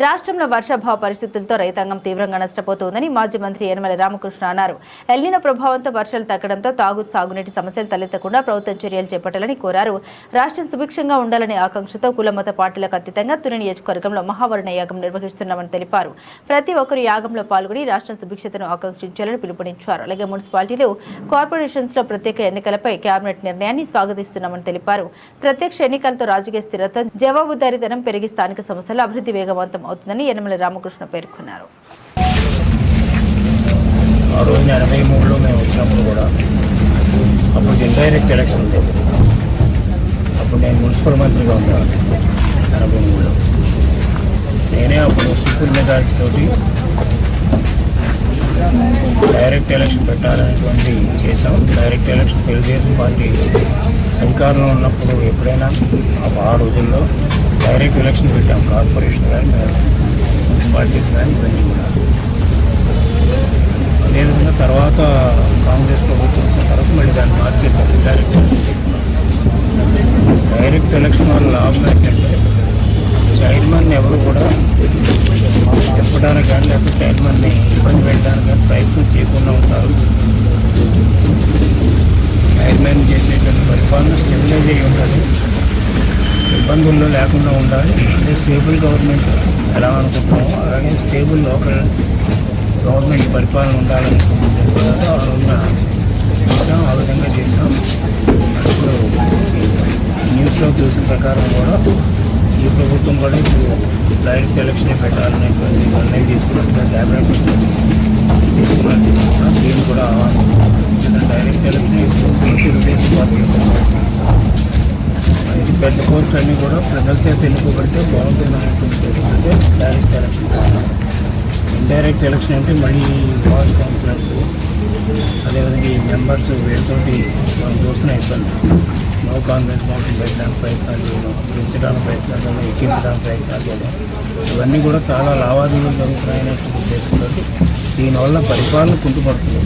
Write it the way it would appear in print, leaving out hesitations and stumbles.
రాష్ట్రంలో వర్షాభావ పరిస్థితులతో రైతాంగం తీవ్రంగా నష్టపోతోందని మాజీ మంత్రి యనమల రామకృష్ణ అన్నారు. ఎల్నినో ప్రభావంతో వర్షాలు తగ్గడంతో సాగునీటి సమస్యలు తలెత్తకుండా ప్రభుత్వం చర్యలు చేపట్టాలని కోరారు. రాష్ట్రం సుభిక్షంగా ఉండాలనే ఆకాంక్షతో కులమత పార్టీలకు అతీతంగా తుని నియోజకవర్గంలో మహావరుణ యాగం నిర్వహిస్తున్నామని తెలిపారు. ప్రతి ఒక్కరు యాగంలో పాల్గొని రాష్ట్ర సుభిక్షతను ఆకాంక్షించాలని పిలుపునిచ్చారు. అలాగే మున్సిపాలిటీలు, కార్పొరేషన్స్ లో ప్రత్యేక ఎన్నికలపై కేబినెట్ నిర్ణయాన్ని స్వాగతిస్తున్నామని తెలిపారు. ప్రత్యక్ష ఎన్నికలతో రాజకీయ స్థిరత్వం, జవాబుదారీతనం పెరిగి స్థానిక సంస్థల అభివృద్ధి వేగవంతం అవుతుందని యనమల రామకృష్ణ పేర్కొన్నారు. ఆ రోజు 83లో మేము వచ్చినప్పుడు కూడా అప్పుడు ఇండైరెక్ట్ ఎలక్షన్ ఉండేది. అప్పుడు నేను మున్సిపల్ మంత్రిగా ఉన్నాను 83లో. నేనే అప్పుడు సింపుల్ మెజారిటీ తోటి డైరెక్ట్ ఎలక్షన్ పెట్టాలనేటువంటి చేసాం. డైరెక్ట్ ఎలక్షన్ తెలుగుదేశం పార్టీ అధికారంలో ఉన్నప్పుడు ఎప్పుడైనా ఆ రోజుల్లో డైరెక్ట్ ఎలక్షన్ పెట్టాం. కార్పొరేషన్ కానీ మున్సిపాలిటీస్ కానీ ఇవన్నీ కూడా. అదేవిధంగా తర్వాత కాంగ్రెస్ ప్రభుత్వం వచ్చిన తర్వాత మళ్ళీ దాన్ని మార్చేశారు. డైరెక్ట్ ఎలక్షన్ వల్ల లాభం ఏంటంటే చైర్మన్ ఎవరు కూడా చెప్పడానికి కానీ లేకపోతే చైర్మన్ని ఇబ్బంది పెట్టడానికి కానీ ప్రయత్నం చేయకుండా ఉంటారు. చైర్మన్ చేసేటువంటి పరిపాలన స్టెబిలైజ్ అయ్యి ఉండాలి, ఇబ్బందుల్లో లేకుండా ఉండాలి. అంటే స్టేబుల్ గవర్నమెంట్ ఎలా అనుకుంటున్నామో అలాగే స్టేబుల్ లోకల్ గవర్నమెంట్ పరిపాలన ఉండాలని ఉద్దేశంతో ఆ రోజున ఆ విధంగా చేసాం. ఇప్పుడు న్యూస్లో చూసిన ప్రకారం కూడా ఈ ప్రభుత్వం కూడా ఇప్పుడు డైరెక్ట్ ఎలక్షన్ పెట్టాలనేటువంటి నిర్ణయం తీసుకున్నట్టుగా క్యాబినెట్ తీసుకున్నట్టుగా దీన్ని కూడా ఆహ్వానిస్తున్నాం. డైరెక్ట్ ఎలక్షన్ ఇప్పుడు తెలుగుదేశం పార్టీ మంచి పెద్ద పోస్ట్ అన్నీ కూడా ప్రజల చేత ఎన్నుకోబడితే బాగుంటుంది అనేటువంటి ఉద్దేశంతో డైరెక్ట్ ఎలక్షన్. ఇండైరెక్ట్ ఎలక్షన్ అంటే మళ్ళీ వార్డ్ కౌన్సిలర్స్ అదేవిధంగా ఈ మెంబర్స్ వీళ్ళతోటి మనం చూస్తున్న ఇబ్బంది. నో కాన్ఫిడెన్స్ మోషన్ పెట్టడానికి ప్రయత్నాలు చేయడం, పెంచడానికి ప్రయత్నాలు చేయడం, ఎక్కించడానికి ప్రయత్నాలు చేయడం, ఇవన్నీ కూడా చాలా లావాదేవీలు జరుగుతున్నాయనే ఉద్దేశంతో దీనివల్ల పరిపాలన కుంటుపడుతుంది.